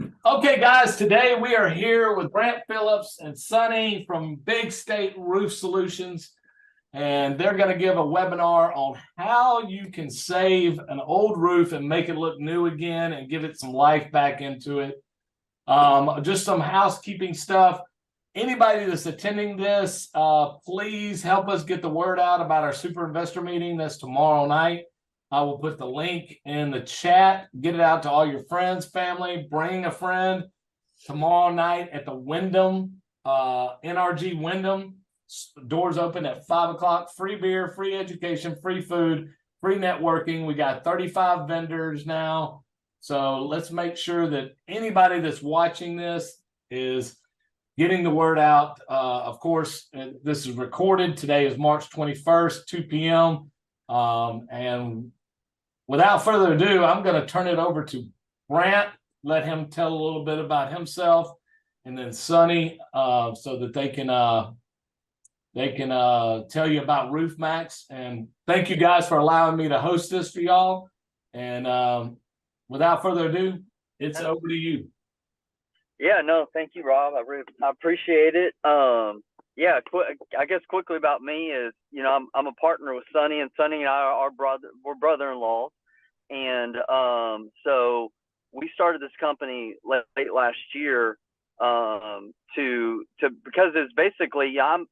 Okay, guys, today we are here with Brant Phillips and Sonny from Big State Roof Solutions, and they're going to give a webinar on how you can save an old roof and make it look new again and give it some life back into it. Just some housekeeping stuff. Anybody that's attending this, please help us get the word out about our super investor meeting. That's tomorrow night. I will put the link in the chat. Get it out to all your friends, family. Bring a friend tomorrow night at the Wyndham, NRG Wyndham. Doors open at 5 o'clock. Free beer, free education, free food, free networking. We got 35 vendors now. So let's make sure that anybody that's watching this is getting the word out. Of course, this is recorded. Today is March 21st, 2 p.m. And without further ado, I'm going to turn it over to Brant, let him tell a little bit about himself, and then Sonny, so that they can tell you about RoofMaxx. And thank you guys for allowing me to host this for y'all. And without further ado, it's over to you. Yeah, no, thank you, Rob. I appreciate it. Yeah, I guess quickly about me is, I'm a partner with Sonny, and Sonny and I we're brother-in-law, and so we started this company late last year because it's basically, I'm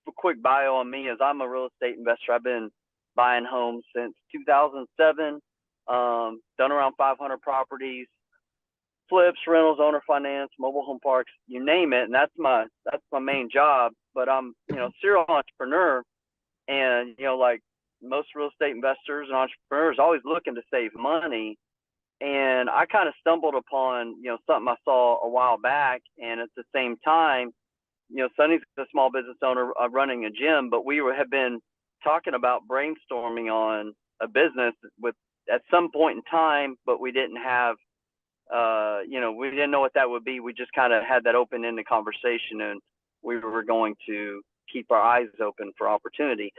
a quick bio on me is I'm a real estate investor. I've been buying homes since 2007, done around 500 properties. Flips, rentals, owner finance, mobile home parks, you name it, and that's my main job. But I'm serial entrepreneur, and like most real estate investors and entrepreneurs, always looking to save money. And I kind of stumbled upon something I saw a while back, and at the same time, Sonny's a small business owner running a gym, but we have been talking about brainstorming on a business at some point in time, but we didn't have. We didn't know what that would be. We just kind of had that open-ended conversation, and we were going to keep our eyes open for opportunity.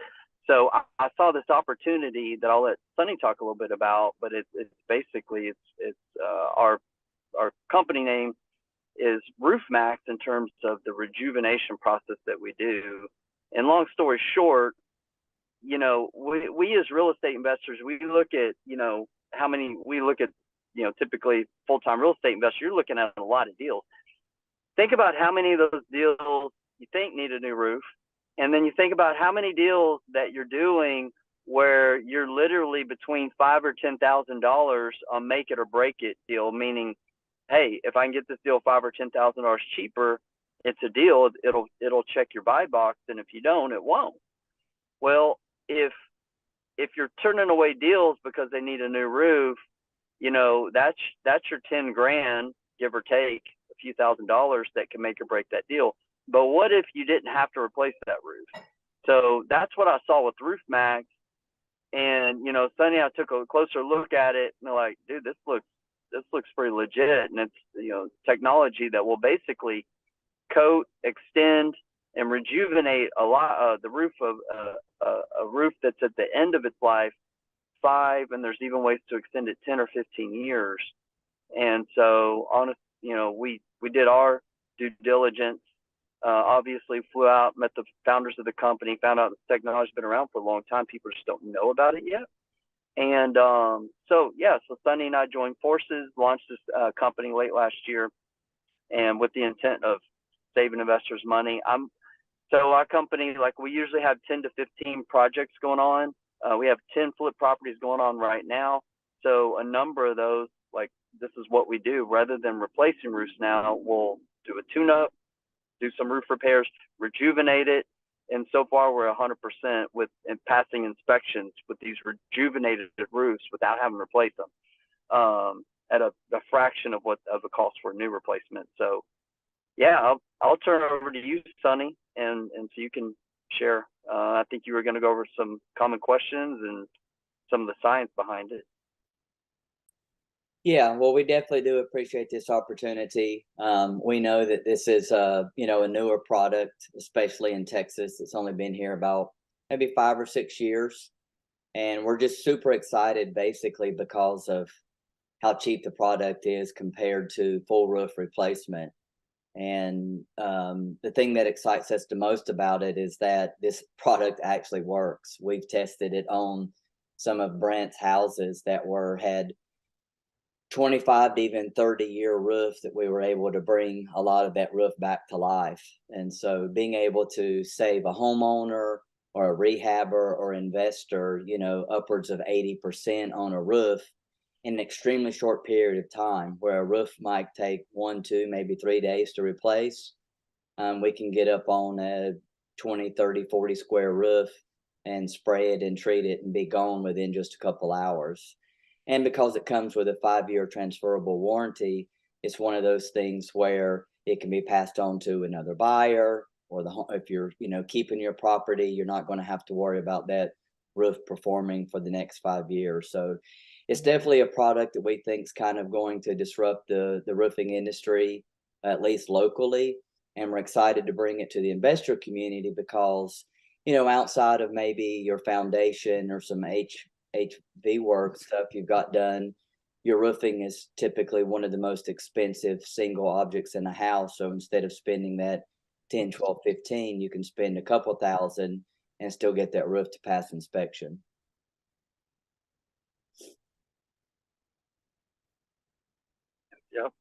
So I saw this opportunity that I'll let Sonny talk a little bit about, but it's basically our company name is RoofMaxx in terms of the rejuvenation process that we do. And long story short, we as real estate investors, we look at typically full-time real estate investor, you're looking at a lot of deals. Think about how many of those deals you think need a new roof. And then you think about how many deals that you're doing where you're literally between $5,000 or $10,000 on make it or break it deal, meaning, hey, if I can get this deal $5,000 or $10,000 cheaper, it's a deal. It'll check your buy box. And if you don't, it won't. Well, if you're turning away deals because they need a new roof, that's your 10 grand, give or take a few $1,000s that can make or break that deal. But what if you didn't have to replace that roof? So that's what I saw with RoofMaxx. And, Sonny and I took a closer look at it, and they're like, dude, this looks pretty legit. And it's, technology that will basically coat, extend, and rejuvenate the roof of a roof that's at the end of its life, 5, and there's even ways to extend it 10 or 15 years. And so we did our due diligence, obviously flew out, met the founders of the company, found out the technology's been around for a long time. People just don't know about it yet. And so Sonny and I joined forces, launched this company late last year, and with the intent of saving investors money. So our company, we usually have 10 to 15 projects going on. We have 10 flip properties going on right now. So a number of those, this is what we do. Rather than replacing roofs now, we'll do a tune-up, do some roof repairs, rejuvenate it. And so far, we're 100% with passing inspections with these rejuvenated roofs without having to replace them at a fraction of the cost for a new replacement. So, yeah, I'll turn it over to you, Sonny, and so you can share. I think you were going to go over some common questions and some of the science behind it. Yeah, well, we definitely do appreciate this opportunity. We know that this is a newer product, especially in Texas. It's only been here about maybe 5 or 6 years, and we're just super excited, basically because of how cheap the product is compared to full roof replacement. And the thing that excites us the most about it is that this product actually works. We've tested it on some of Brent's houses that had 25 to even 30-year roofs that we were able to bring a lot of that roof back to life. And so being able to save a homeowner or a rehabber or investor, upwards of 80% on a roof in an extremely short period of time, where a roof might take 1, 2, maybe 3 days to replace, we can get up on a 20, 30, 40 square roof and spray it and treat it and be gone within just a couple hours. And because it comes with a 5-year transferable warranty, it's one of those things where it can be passed on to another buyer, or if you're, keeping your property, you're not going to have to worry about that roof performing for the next 5 years. So it's definitely a product that we think is kind of going to disrupt the roofing industry, at least locally. And we're excited to bring it to the investor community because, outside of maybe your foundation or some HV work stuff you've got done, your roofing is typically one of the most expensive single objects in a house. So instead of spending that 10, 12, 15, you can spend a couple thousand and still get that roof to pass inspection. Yep.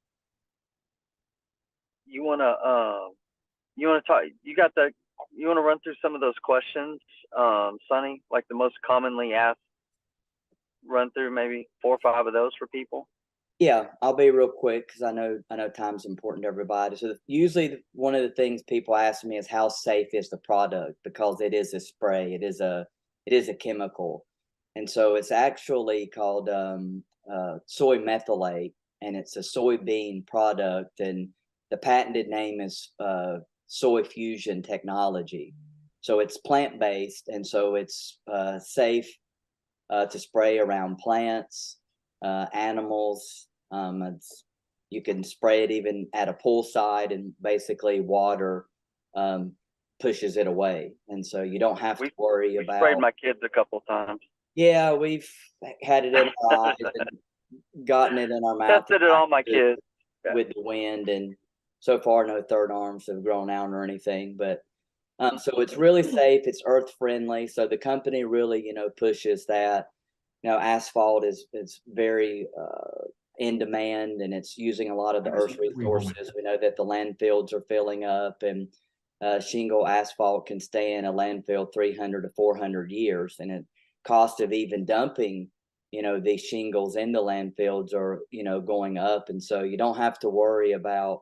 You wanna talk? You wanna run through some of those questions, Sonny? Like the most commonly asked. Run through maybe 4 or 5 of those for people. Yeah, I'll be real quick because I know time's important to everybody. So usually one of the things people ask me is how safe is the product, because it is a spray, it is a chemical, and so it's actually called soy methylate, and it's a soybean product, and the patented name is Soy Fusion Technology. So it's plant-based, and so it's safe to spray around plants, animals. You can spray it even at a poolside, and basically water pushes it away, and so you don't have to worry about. Sprayed my kids a couple times. Yeah, we've had it in our eyes and gotten it in our mouth. Tested it on my kids with the wind, and so far no third arms have grown out or anything. But so it's really safe. It's earth friendly. So the company really, pushes that. Asphalt is very in demand, and it's using a lot of the earth's resources. We know that the landfills are filling up, and shingle asphalt can stay in a landfill 300 to 400 years, and the cost of even dumping, these shingles in the landfills are, going up, and so you don't have to worry about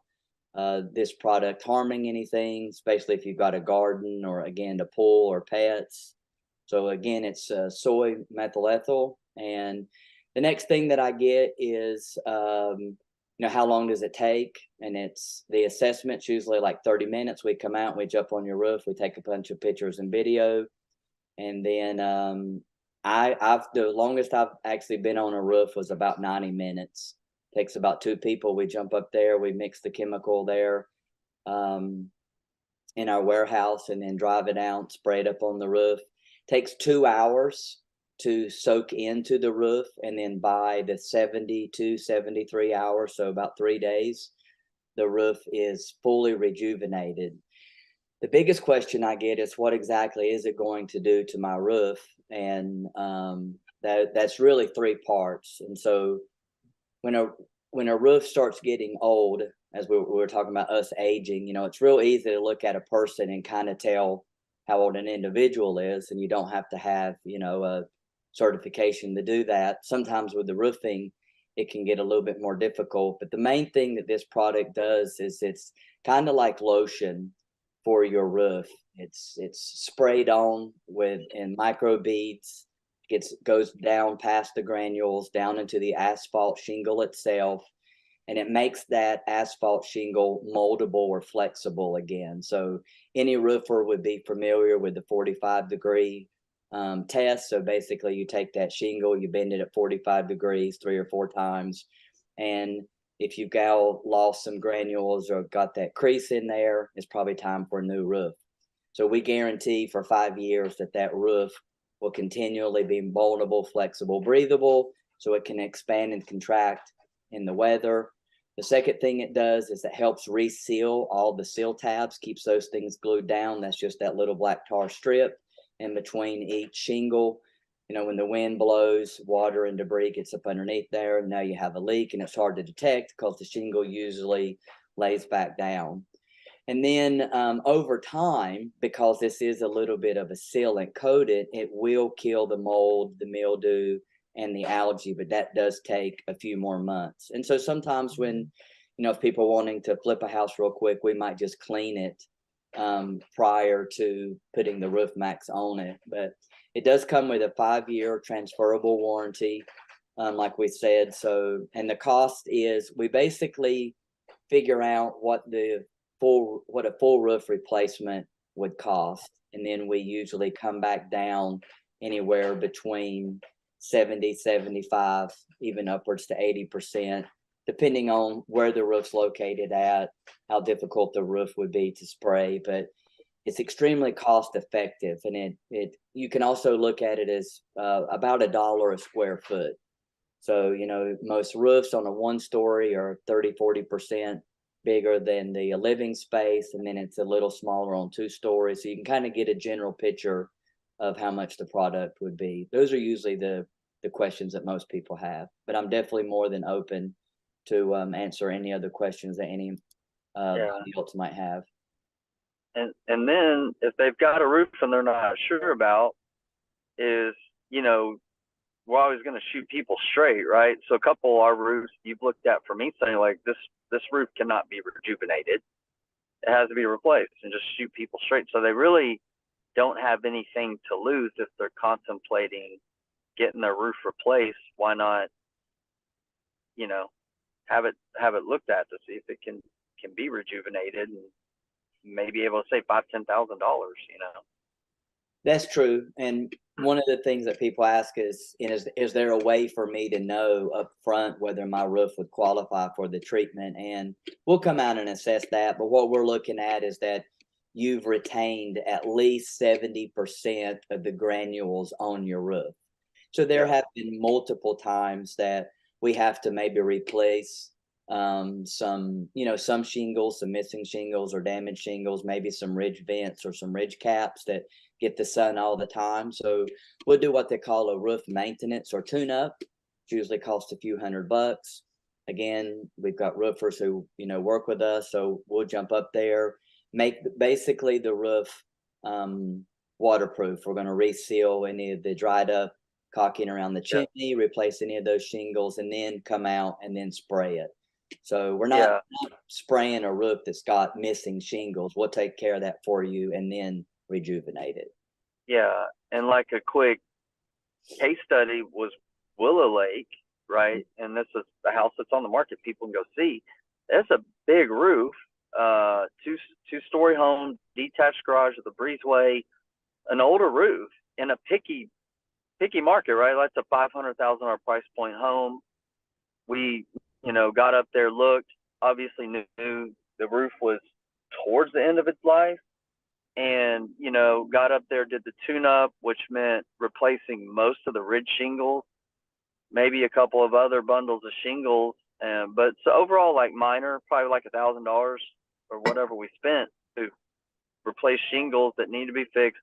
this product harming anything, especially if you've got a garden or, again, a pool or pets. So again, it's soy methyl ethyl. And the next thing that I get is, how long does it take? And it's the assessment's usually like 30 minutes. We come out, we jump on your roof, we take a bunch of pictures and video. And then the longest I've actually been on a roof was about 90 minutes. Takes about 2 people. We jump up there, we mix the chemical there in our warehouse, and then drive it out, spray it up on the roof. Takes 2 hours to soak into the roof, and then by the 72, 73 hours, so about 3 days, the roof is fully rejuvenated. The biggest question I get is, what exactly is it going to do to my roof? And that's really 3 parts. And so when a roof starts getting old, as we were talking about us aging, it's real easy to look at a person and kind of tell how old an individual is, and you don't have to have, a certification to do that. Sometimes with the roofing, it can get a little bit more difficult, but the main thing that this product does is it's kind of like lotion for your roof. It's sprayed on in micro beads, goes down past the granules, down into the asphalt shingle itself, and it makes that asphalt shingle moldable or flexible again. So any roofer would be familiar with the 45-degree test. So basically you take that shingle, you bend it at 45 degrees 3 or 4 times. And if you've lost some granules or got that crease in there, it's probably time for a new roof. So we guarantee for 5 years that roof will continually be moldable, flexible, breathable, so it can expand and contract in the weather. The second thing it does is it helps reseal all the seal tabs, keeps those things glued down. That's just that little black tar strip in between each shingle. You know, when the wind blows, water and debris gets up underneath there. Now you have a leak, and it's hard to detect because the shingle usually lays back down. And then over time, because this is a little bit of a sealant coated, it will kill the mold, the mildew, and the algae, but that does take a few more months. And so sometimes when, you know, if people wanting to flip a house real quick, we might just clean it prior to putting the RoofMaxx on it. But it does come with a 5-year transferable warranty, like we said. So, and the cost is, we basically figure out what a full roof replacement would cost, and then we usually come back down anywhere between 70, 75, even upwards to 80%, depending on where the roof's located at, how difficult the roof would be to spray. But it's extremely cost effective, and it you can also look at it as about $1 a square foot. So, you know, most roofs on a 1-story are 30-40% bigger than the living space, and then it's a little smaller on 2 stories. So you can kind of get a general picture of how much the product would be. Those are usually the questions that most people have, but I'm definitely more than open to answer any other questions that any else might have. And then if they've got a roof and they're not sure about, is, you know, we're always going to shoot people straight, right? So a couple of our roofs you've looked at for me saying, like, this roof cannot be rejuvenated. It has to be replaced, and just shoot people straight. So they really don't have anything to lose if they're contemplating getting their roof replaced. Why not, you know, have it looked at to see if it can be rejuvenated, and maybe able to save $5,000-$10,000, you know. That's true. And one of the things that people ask is there a way for me to know up front whether my roof would qualify for the treatment? And we'll come out and assess that. But what we're looking at is that you've retained at least 70% of the granules on your roof. So there have been multiple times that we have to maybe replace some shingles, some missing shingles or damaged shingles, maybe some ridge vents or some ridge caps that get the sun all the time. So we'll do what they call a roof maintenance or tune-up. It usually costs a few $100. Again, we've got roofers who, you know, work with us, so we'll jump up there, make basically the roof waterproof. We're going to reseal any of the dried up caulking around the chimney, replace any of those shingles, and then come out and then spray it. So we're not spraying a roof that's got missing shingles. We'll take care of that for you and then rejuvenate it. Yeah, and like a quick case study was Willow Lake, right? And this is the house that's on the market. People can go see. It's a big roof, two-story home, detached garage with a breezeway, an older roof in a picky market, right? That's a $500,000 price point home. We, you know, got up there, looked, obviously knew the roof was towards the end of its life, and, you know, got up there, did the tune-up, which meant replacing most of the ridge shingles, maybe a couple of other bundles of shingles, but so overall, like minor, probably like $1,000 or whatever we spent to replace shingles that need to be fixed,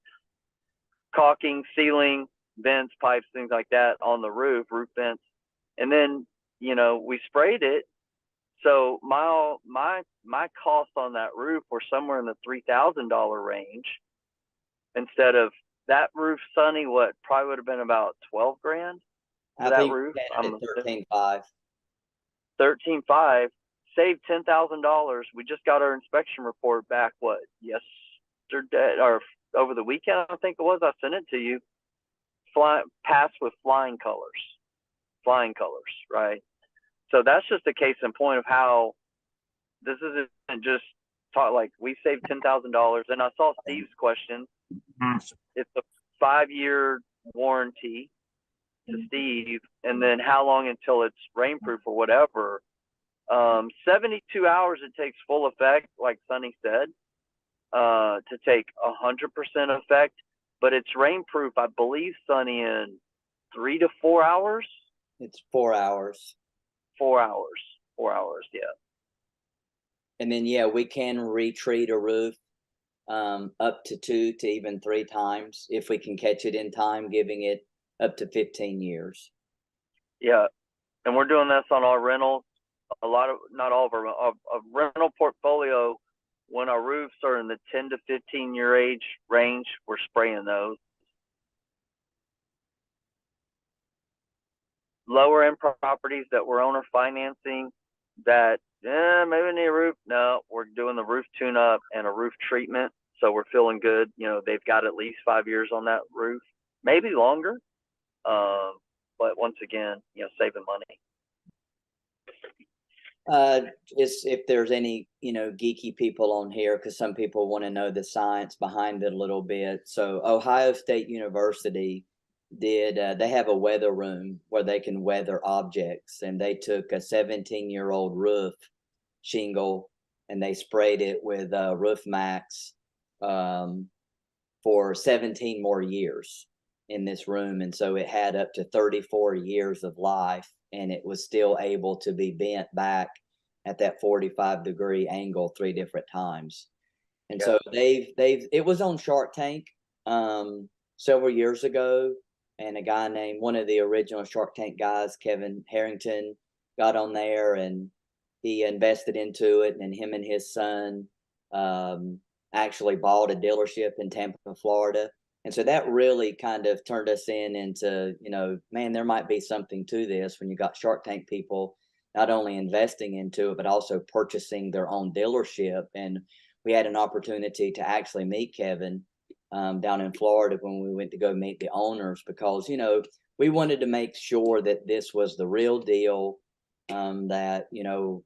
caulking, sealing, vents, pipes, things like that on the roof vents. And then, you know, we sprayed it. So my costs on that roof were somewhere in the $3,000 range. Instead of that roof, Sonny, what probably would have been about 12 grand for that roof. I'm 13.5. 13.5, saved $10,000. We just got our inspection report back, yesterday or over the weekend, I think it was. I sent it to you. Passed with flying colors, right? So that's just a case in point of how this isn't just taught, like we saved $10,000. And I saw Steve's question. It's a 5-year warranty to Steve, and then how long until it's rainproof or whatever. 72 hours it takes full effect, like Sonny said, to take 100% effect. But it's rainproof, I believe, Sonny, in 3 to 4 hours. It's 4 hours. 4 hours. 4 hours, yeah. And then, yeah, we can retreat a roof up to 2 to even 3 times if we can catch it in time, giving it up to 15 years. Yeah. And we're doing this on our rentals. A lot of, not all of our, a rental portfolio, when our roofs are in the 10 to 15 year age range, we're spraying those. Lower end properties that we're owner financing that, maybe need a roof. No, we're doing the roof tune up and a roof treatment. So we're feeling good. You know, they've got at least 5 years on that roof, maybe longer. But once again, you know, saving money. Just if there's any, you know, geeky people on here, because some people want to know the science behind it a little bit. So Ohio State University did, they have a weather room where they can weather objects, and they took a 17-year-old roof shingle and they sprayed it with RoofMaxx for 17 more years in this room. And so it had up to 34 years of life, and it was still able to be bent back at that 45-degree angle 3 different times. And so it was on Shark Tank several years ago, and a guy named, one of the original Shark Tank guys, Kevin Harrington, got on there and he invested into it, and him and his son actually bought a dealership in Tampa, Florida. And so that really kind of turned us into, you know, man, there might be something to this when you got Shark Tank people not only investing into it, but also purchasing their own dealership. And we had an opportunity to actually meet Kevin down in Florida when we went to go meet the owners, because, you know, we wanted to make sure that this was the real deal, that, you know,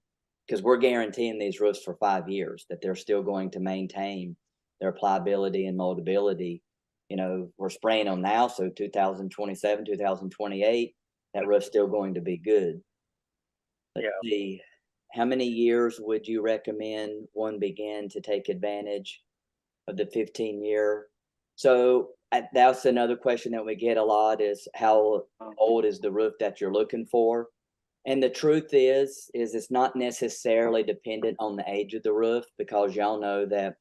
because we're guaranteeing these roofs for 5 years, that they're still going to maintain their pliability and moldability. You know, we're spraying them now, so 2027, 2028, that roof's still going to be good. Let's see, how many years would you recommend one begin to take advantage of the 15-year? So that's another question that we get a lot, is how old is the roof that you're looking for? And the truth is it's not necessarily dependent on the age of the roof, because y'all know that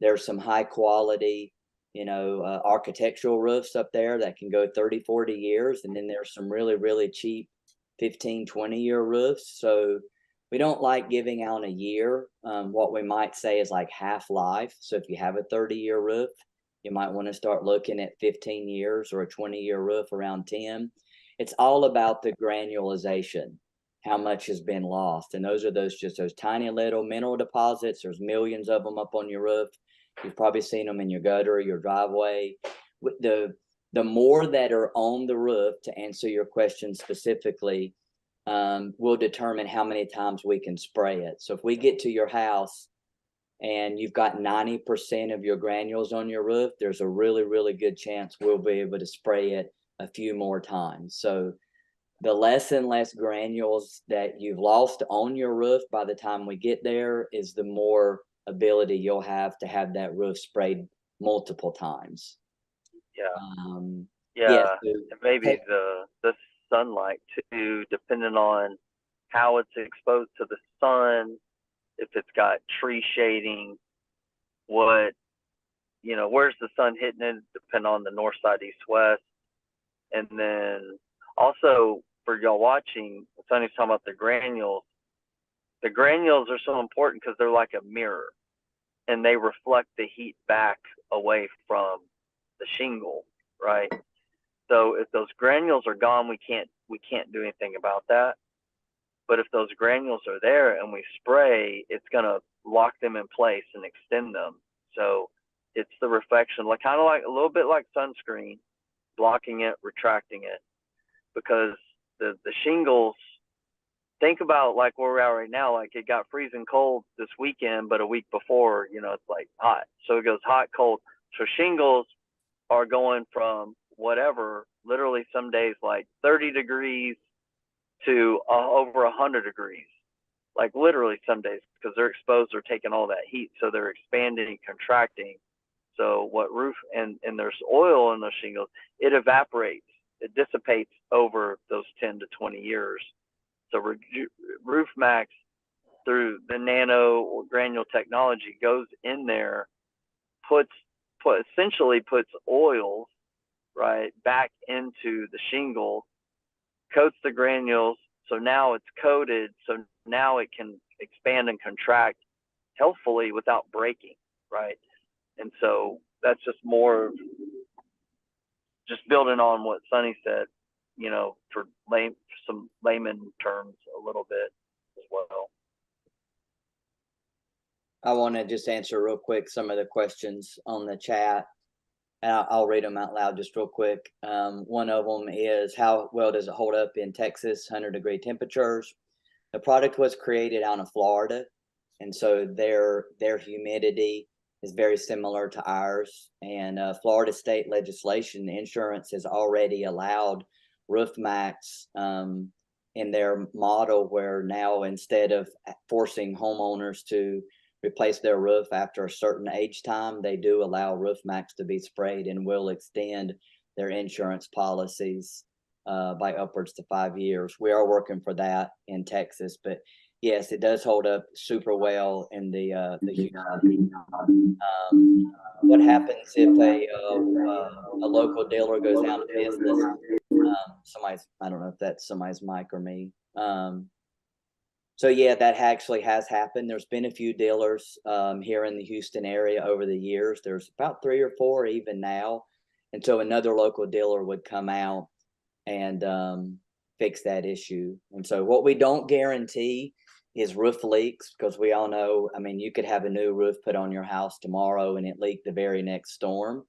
there's some high quality, you know, architectural roofs up there that can go 30, 40 years. And then there's some really, really cheap 15, 20-year roofs. So we don't like giving out a year. What we might say is like half life. So if you have a 30-year roof, you might want to start looking at 15 years, or a 20-year roof around 10. It's all about the granulization, how much has been lost. And those are just those tiny little mineral deposits. There's millions of them up on your roof. You've probably seen them in your gutter, your driveway. The more that are on the roof, to answer your question specifically, will determine how many times we can spray it. So if we get to your house and you've got 90% of your granules on your roof, there's a really, really good chance we'll be able to spray it a few more times. So the less and less granules that you've lost on your roof by the time we get there, is the more ability you'll have to have that roof sprayed multiple times. So maybe the sunlight too, depending on how it's exposed to the sun, if it's got tree shading, what, you know, where's the sun hitting it, depending on the north, side, east, west. And then also, for y'all watching, Sonny's talking about the granules. The granules are so important because they're like a mirror, and they reflect the heat back away from the shingle, right? So if those granules are gone, we can't do anything about that. But if those granules are there and we spray, it's gonna lock them in place and extend them. So it's the reflection, like kind of like a little bit like sunscreen, blocking it, retracting it, because the shingles, think about like where we're at right now, like it got freezing cold this weekend, but a week before, you know, it's like hot. So it goes hot, cold. So shingles are going from whatever, literally some days like 30 degrees to over 100 degrees, like literally some days, because they're exposed, they're taking all that heat. So they're expanding, contracting. So what roof, and there's oil in those shingles, it evaporates. it dissipates over those 10 to 20 years. So RoofMaxx, through the nano or granule technology, goes in there, essentially puts oils, right, back into the shingle, coats the granules, so now it's coated, so now it can expand and contract healthfully without breaking, right? And so that's just more, just building on what Sonny said, you know, for some layman terms a little bit as well. I want to just answer real quick some of the questions on the chat. And I'll read them out loud just real quick. One of them is, how well does it hold up in Texas, 100-degree temperatures? The product was created out of Florida, and so their humidity is very similar to ours. And Florida state legislation, insurance has already allowed RoofMaxx in their model, where now instead of forcing homeowners to replace their roof after a certain age time, they do allow RoofMaxx to be sprayed and will extend their insurance policies by upwards to 5 years. We are working for that in Texas, but yes, it does hold up super well in the humidity. What happens if a local dealer goes out of business? I don't know if that's somebody's mic or me. So yeah, that actually has happened. There's been a few dealers here in the Houston area over the years. There's about 3 or 4 even now. And so another local dealer would come out and fix that issue. And so what we don't guarantee is roof leaks, because we all know, I mean, you could have a new roof put on your house tomorrow and it leaked the very next storm.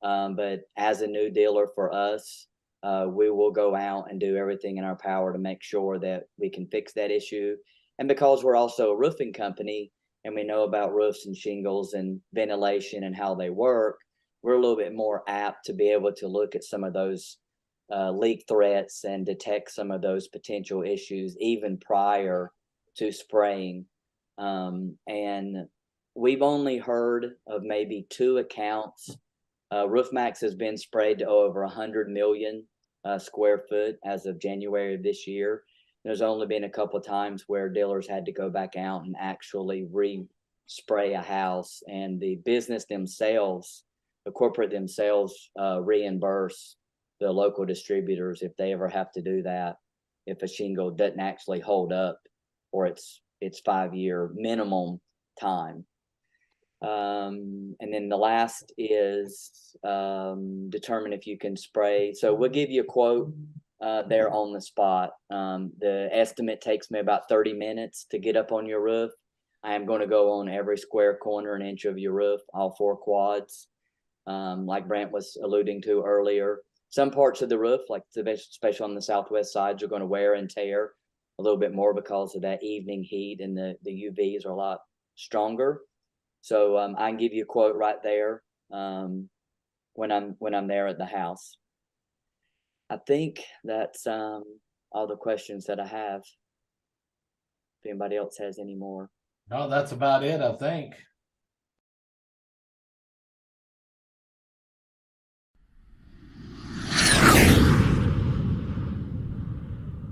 But as a new dealer for us, we will go out and do everything in our power to make sure that we can fix that issue. And because we're also a roofing company and we know about roofs and shingles and ventilation and how they work, we're a little bit more apt to be able to look at some of those leak threats and detect some of those potential issues even prior to spraying. And we've only heard of maybe 2 accounts. RoofMaxx has been sprayed to over 100 million square foot as of January of this year. There's only been a couple of times where dealers had to go back out and actually re-spray a house, and the business themselves, the corporate themselves, reimburse the local distributors if they ever have to do that, if a shingle doesn't actually hold up or its 5-year minimum time. And then the last is determine if you can spray. So we'll give you a quote there on the spot. The estimate takes me about 30 minutes to get up on your roof. I am going to go on every square corner and inch of your roof, all 4 quads. Like Brant was alluding to earlier, some parts of the roof, like especially on the southwest sides, are going to wear and tear a little bit more because of that evening heat, and the UVs are a lot stronger. So I can give you a quote right there when I'm there at the house. I think that's all the questions that I have. If anybody else has any more. No, that's about it, I think.